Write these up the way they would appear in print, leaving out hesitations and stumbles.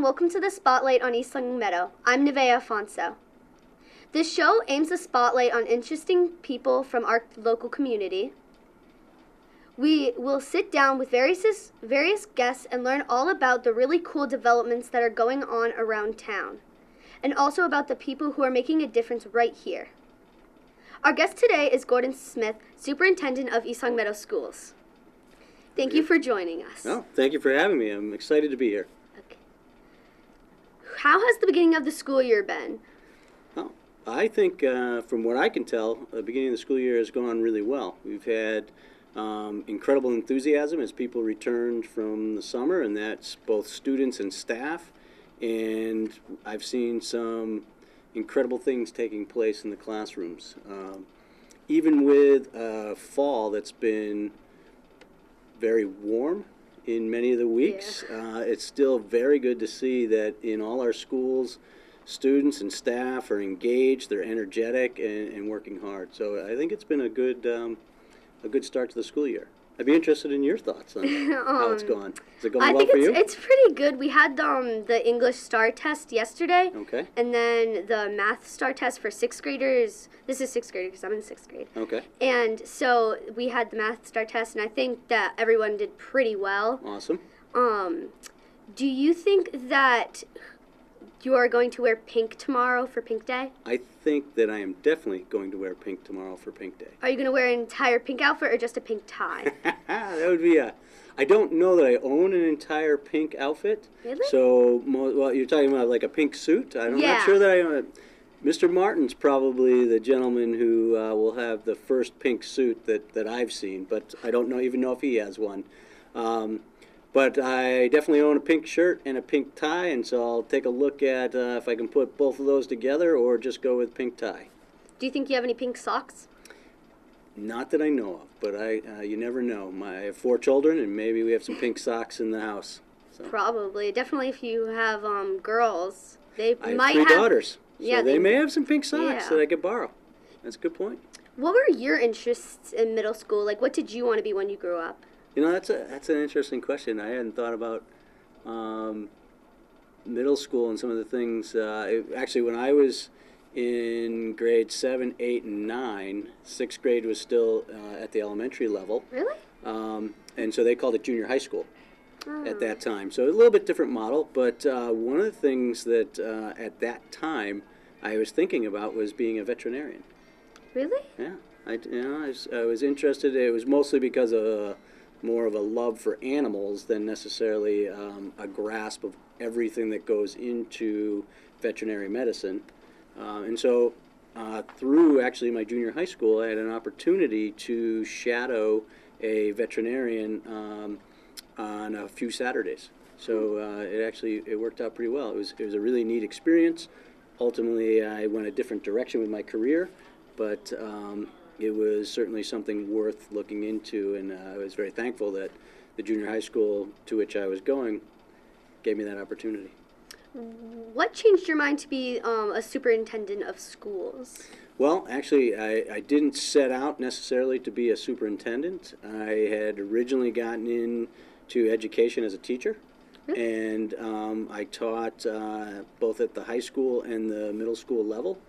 welcome to the Spotlight on East Longmeadow. I'm Nevaeh Afonso. This show aims to spotlight on interesting people from our local community. We will sit down with various guests and learn all about the really cool developments that are going on around town, and also about the people who are making a difference right here. Our guest today is Gordon Smith, Superintendent of East Longmeadow Schools. Thank you for joining us. Oh, thank you for having me. I'm excited to be here. Okay. How has the beginning of the school year been? Oh, I think from what I can tell, the beginning of the school year has gone really well. We've had incredible enthusiasm as people returned from the summer, and that's both students and staff. And I've seen some incredible things taking place in the classrooms. Even with a fall that's been very warm in many of the weeks, it's still very good to see that in all our schools, students and staff are engaged, they're energetic, and working hard. So I think it's been a good start to the school year. I'd be interested in your thoughts on how it's gone. Is it going well for you? I think it's pretty good. We had the English STAR test yesterday. Okay. And then the math STAR test for sixth graders. This is sixth grade because I'm in sixth grade. Okay. And so we had the math STAR test, and I think that everyone did pretty well. Awesome. Do you think that you are going to wear pink tomorrow for Pink Day? I think that I am definitely going to wear pink tomorrow for Pink Day. Are you going to wear an entire pink outfit or just a pink tie? That would be I don't know that I own an entire pink outfit. Really? So, well, you're talking about like a pink suit? I'm not sure that I own it. Mr. Martin's probably the gentleman who will have the first pink suit that I've seen, but I don't even know if he has one. But I definitely own a pink shirt and a pink tie, and so I'll take a look at if I can put both of those together or just go with pink tie. Do you think you have any pink socks? Not that I know of, but you never know. I have 4 children, and maybe we have some pink socks in the house. So. Probably. Definitely if you have girls. They I might have 3 daughters, yeah, so they may have some pink socks that I could borrow. That's a good point. What were your interests in middle school? Like, what did you want to be when you grew up? You know, that's an interesting question. I hadn't thought about middle school and some of the things. Actually, when I was in grade 7, 8, and 9, 6th grade was still at the elementary level. Really? And so they called it junior high school at that time. So a little bit different model. But one of the things that at that time I was thinking about was being a veterinarian. Really? Yeah. I was interested. It was mostly because of more of a love for animals than necessarily a grasp of everything that goes into veterinary medicine. And so through actually my junior high school, I had an opportunity to shadow a veterinarian on a few Saturdays. So it worked out pretty well. It was a really neat experience. Ultimately, I went a different direction with my career, but it was certainly something worth looking into, and I was very thankful that the junior high school to which I was going gave me that opportunity. What changed your mind to be a superintendent of schools? Well, actually, I didn't set out necessarily to be a superintendent. I had originally gotten into education as a teacher, and I taught both at the high school and the middle school level.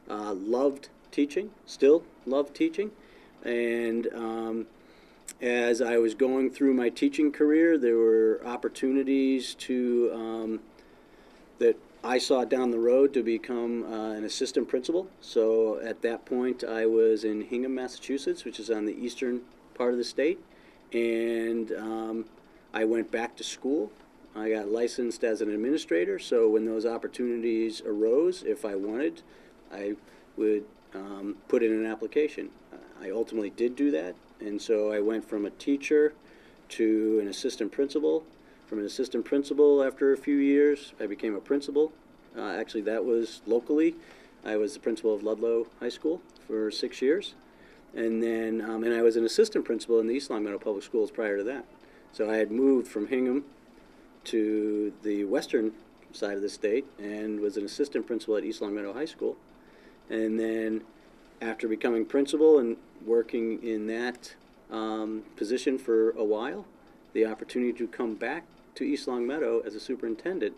Loved teaching, still love teaching, and as I was going through my teaching career, there were opportunities to that I saw down the road to become an assistant principal. So at that point, I was in Hingham, Massachusetts, which is on the eastern part of the state, and I went back to school. I got licensed as an administrator, so when those opportunities arose, if I wanted, I would put in an application. I ultimately did do that, and so I went from a teacher to an assistant principal. From an assistant principal, after a few years, I became a principal. Actually, that was locally. I was the principal of Ludlow High School for 6 years, and then and I was an assistant principal in the East Longmeadow Public Schools prior to that. So I had moved from Hingham to the western side of the state and was an assistant principal at East Longmeadow High School. And then after becoming principal and working in that position for a while, the opportunity to come back to East Longmeadow as a superintendent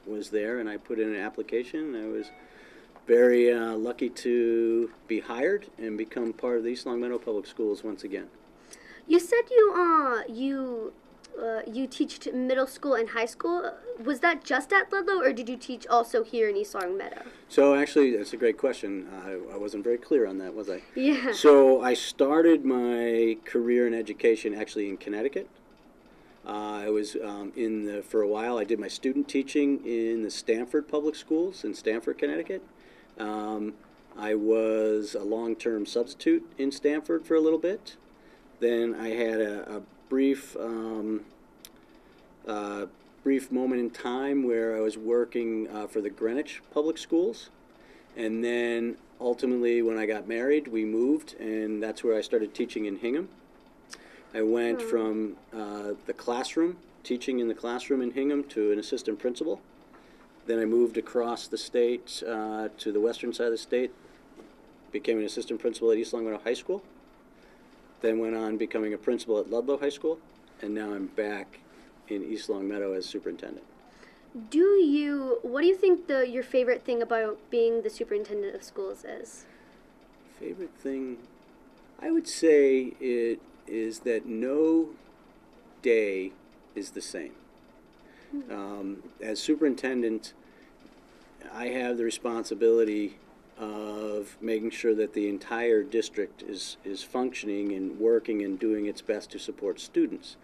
was there, and I put in an application. I was very lucky to be hired and become part of the East Longmeadow Public Schools once again. You said you teach middle school and high school. Was that just at Ludlow, or did you teach also here in East Longmeadow? So actually, that's a great question. I wasn't very clear on that, was I? Yeah. So I started my career in education actually in Connecticut. I was for a while, I did my student teaching in the Stamford Public Schools in Stamford, Connecticut. I was a long-term substitute in Stamford for a little bit. Then I had a brief moment in time where I was working for the Greenwich Public Schools. And then ultimately when I got married, we moved, and that's where I started teaching in Hingham. I went from the classroom, teaching in the classroom in Hingham, to an assistant principal. Then I moved across the state to the western side of the state, became an assistant principal at East Longmeadow High School, then went on becoming a principal at Ludlow High School, and now I'm back in East Longmeadow as superintendent. What do you think your favorite thing about being the superintendent of schools is? Favorite thing, I would say it is that no day is the same. As superintendent, I have the responsibility of making sure that the entire district is functioning and working and doing its best to support students.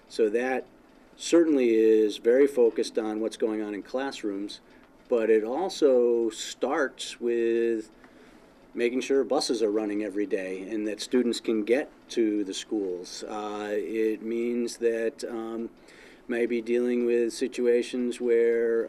So that certainly is very focused on what's going on in classrooms, but it also starts with making sure buses are running every day and that students can get to the schools. It means that maybe dealing with situations where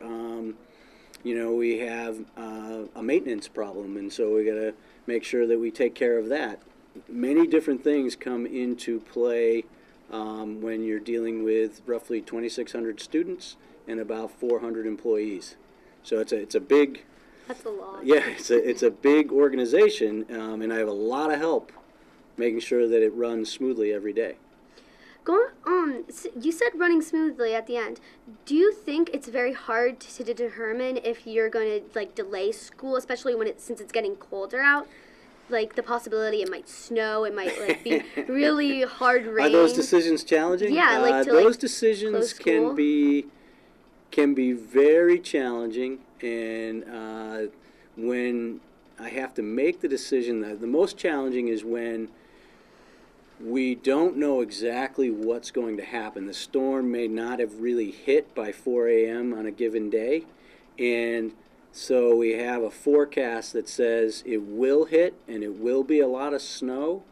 we have a maintenance problem, and so we got to make sure that we take care of that. Many different things come into play when you're dealing with roughly 2,600 students and about 400 employees. So it's a big. That's a lot. Yeah, it's a big organization, and I have a lot of help making sure that it runs smoothly every day. You said running smoothly at the end. Do you think it's very hard to determine if you're going to delay school, especially since it's getting colder out? Like the possibility it might snow, it might be really hard rain. Are those decisions challenging? Yeah, those decisions can be very challenging, and when I have to make the decision, the most challenging is when we don't know exactly what's going to happen. The storm may not have really hit by 4 a.m. on a given day, and so we have a forecast that says it will hit and it will be a lot of snow.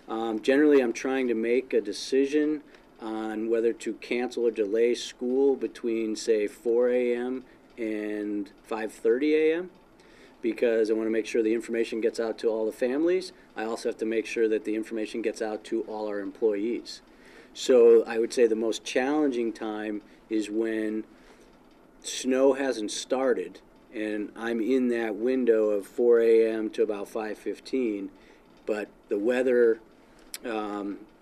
Generally, I'm trying to make a decision on whether to cancel or delay school between, say, 4 a.m. and 5:30 a.m. because I want to make sure the information gets out to all the families. I also have to make sure that the information gets out to all our employees. So I would say the most challenging time is when snow hasn't started and I'm in that window of 4 a.m. to about 5:15, but the weather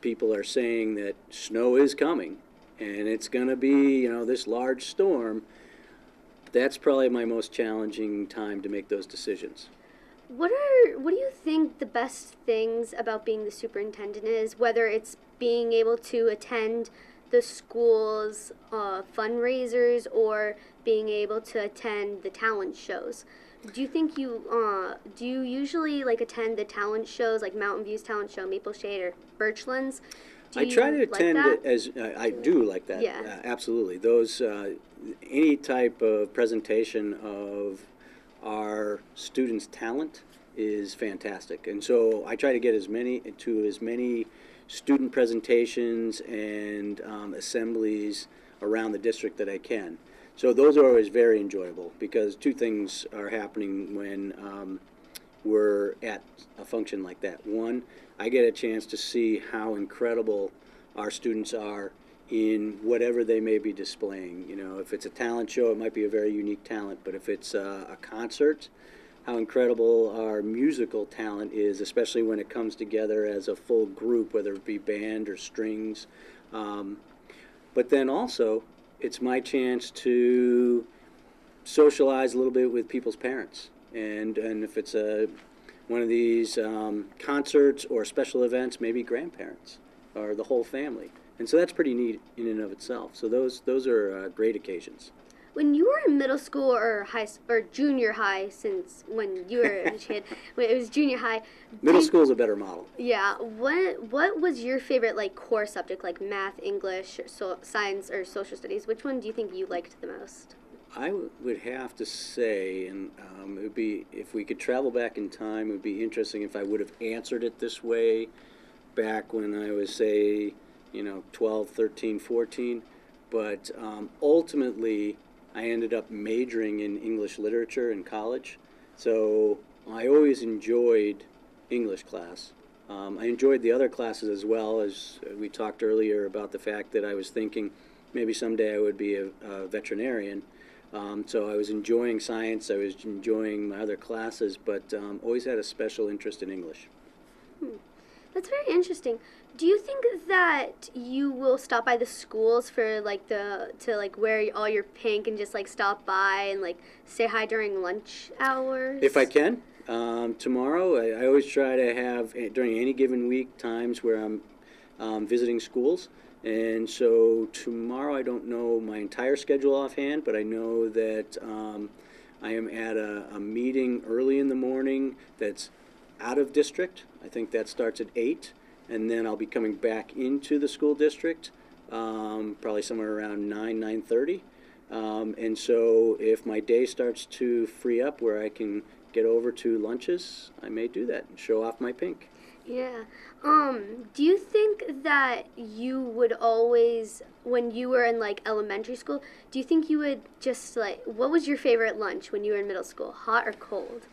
people are saying that snow is coming and it's going to be, this large storm. That's probably my most challenging time to make those decisions. What do you think the best things about being the superintendent is, whether it's being able to attend the school's fundraisers or being able to attend the talent shows? Do you think do you usually attend the talent shows like Mountain View's talent show, Maple Shade, or Birchlands? I try to attend it as I do like that. Yeah. Absolutely. Those any type of presentation of our students' talent is fantastic, and so I try to get as many student presentations and assemblies around the district that I can. So those are always very enjoyable because two things are happening when we're at a function like that. One, I get a chance to see how incredible our students are in whatever they may be displaying. If it's a talent show, it might be a very unique talent, but if it's a concert, how incredible our musical talent is, especially when it comes together as a full group, whether it be band or strings. But then also, it's my chance to socialize a little bit with people's parents. And if it's one of these concerts or special events, maybe grandparents or the whole family. And so that's pretty neat in and of itself. So those are great occasions. When you were in middle school or junior high, since when you were a kid, when it was junior high. Middle school is a better model. Yeah. What was your favorite like core subject, like math, English, science, or social studies? Which one do you think you liked the most? I would have to say, and it would be, if we could travel back in time, it would be interesting if I would have answered it this way back when I was, say, 12, 13, 14. But ultimately, I ended up majoring in English literature in college. So I always enjoyed English class. I enjoyed the other classes as well, as we talked earlier about the fact that I was thinking maybe someday I would be a veterinarian. So I was enjoying science, I was enjoying my other classes, but always had a special interest in English. That's very interesting. Do you think that you will stop by the schools for to wear all your pink and just stop by and say hi during lunch hours? If I can. Tomorrow, I always try to have, during any given week, times where I'm visiting schools. And so tomorrow, I don't know my entire schedule offhand, but I know that I am at a meeting early in the morning that's out of district. I think that starts at 8, and then I'll be coming back into the school district, probably somewhere around 9:30. And so if my day starts to free up where I can get over to lunches, I may do that and show off my pink. Yeah. Do you think that you would always, when you were in elementary school, do you think you would just what was your favorite lunch when you were in middle school, hot or cold?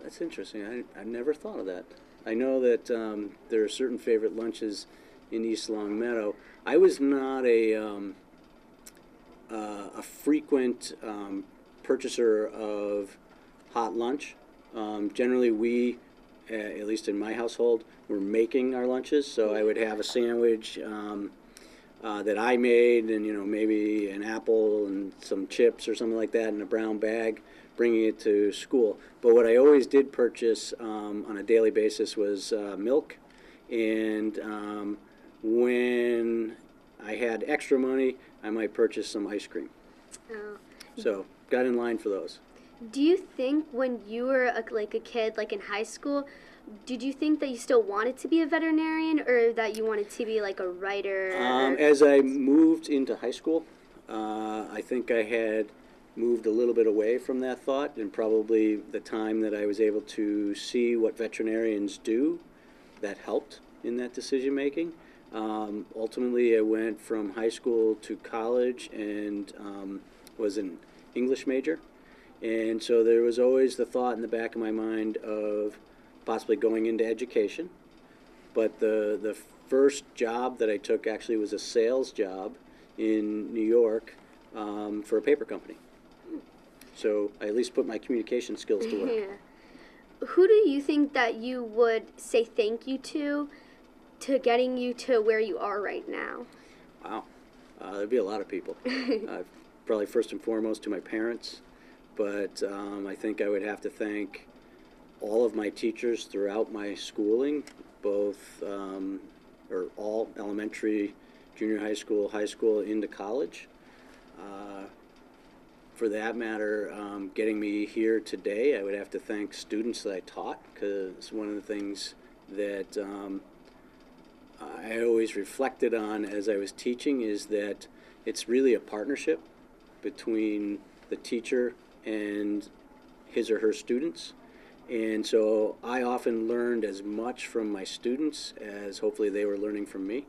That's interesting. I never thought of that. I know that there are certain favorite lunches in East Longmeadow. I was not a frequent purchaser of hot lunch. Generally, we, at least in my household, were making our lunches. So I would have a sandwich that I made, and maybe an apple and some chips or something like that in a brown bag, bringing it to school. But what I always did purchase on a daily basis was milk, and when I had extra money, I might purchase some ice cream. Oh. So got in line for those. Do you think when you were a kid, in high school, did you think that you still wanted to be a veterinarian, or that you wanted to be a writer? As I moved into high school, I think I had moved a little bit away from that thought, and probably the time that I was able to see what veterinarians do, that helped in that decision making. Ultimately, I went from high school to college and was an English major. And so there was always the thought in the back of my mind of possibly going into education. But the first job that I took actually was a sales job in New York for a paper company. So I at least put my communication skills to work. Yeah. Who do you think that you would say thank you to getting you to where you are right now? Wow. There'd be a lot of people. Probably first and foremost to my parents. But I think I would have to thank all of my teachers throughout my schooling, both or all elementary, junior high school, into college. For that matter, getting me here today, I would have to thank students that I taught, because one of the things that I always reflected on as I was teaching is that it's really a partnership between the teacher and his or her students. And so I often learned as much from my students as hopefully they were learning from me.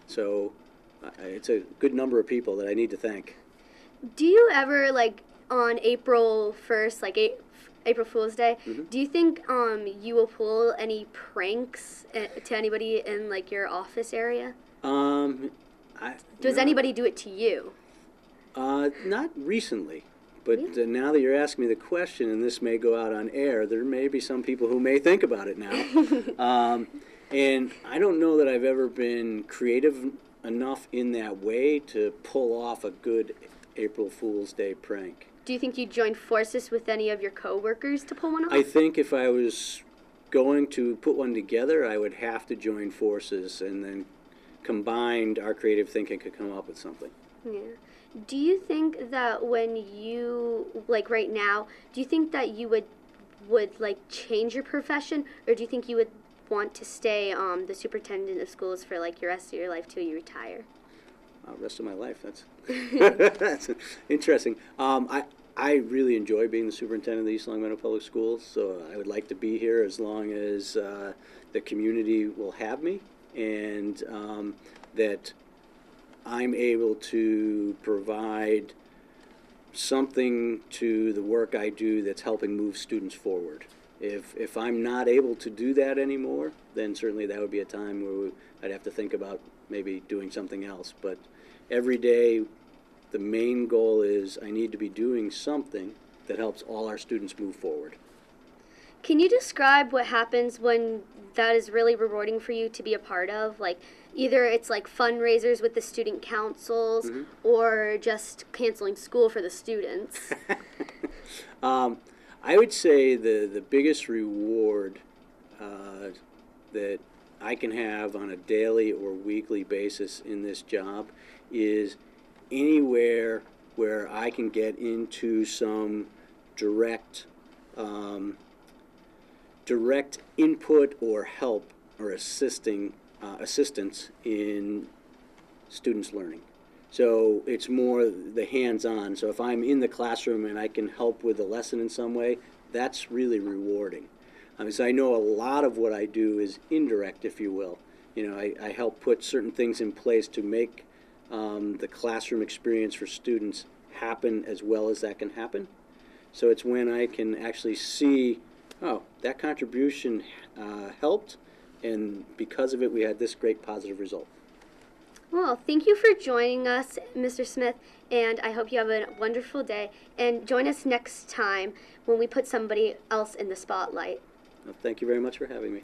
So it's a good number of people that I need to thank. Do you ever, on April 1st, April Fool's Day, do you think you will pull any pranks to anybody in, your office area? Does anybody do it to you? Not recently. But now that you're asking me the question, and this may go out on air, there may be some people who may think about it now. And I don't know that I've ever been creative enough in that way to pull off a good April Fool's Day prank. Do you think you'd join forces with any of your coworkers to pull one off? I think if I was going to put one together, I would have to join forces, and then combined, our creative thinking could come up with something. Yeah. Do you think that when you, like right now, do you think that you would like change your profession, or do you think you would want to stay the superintendent of schools for like your rest of your life till you retire? Rest of my life, that's that's interesting. I really enjoy being the superintendent of the East Longmeadow Public Schools, so I would like to be here as long as the community will have me, and that I'm able to provide something to the work I do that's helping move students forward. If I'm not able to do that anymore, then certainly that would be a time where I'd have to think about maybe doing something else. But every day, the main goal is I need to be doing something that helps all our students move forward. Can you describe what happens when that is really rewarding for you to be a part of? Like, either it's like fundraisers with the student councils, Mm-hmm. or just canceling school for the students. I would say the biggest reward that I can have on a daily or weekly basis in this job is anywhere where I can get into some direct input or help or assistance in students' learning. So it's more the hands-on. So if I'm in the classroom and I can help with a lesson in some way, that's really rewarding. So I know a lot of what I do is indirect, if you will. You know, I help put certain things in place to make the classroom experience for students happen as well as that can happen. So it's when I can actually see, oh, that contribution helped, and because of it, we had this great positive result. Well, thank you for joining us, Mr. Smith, and I hope you have a wonderful day. And join us next time when we put somebody else in the spotlight. Well, thank you very much for having me.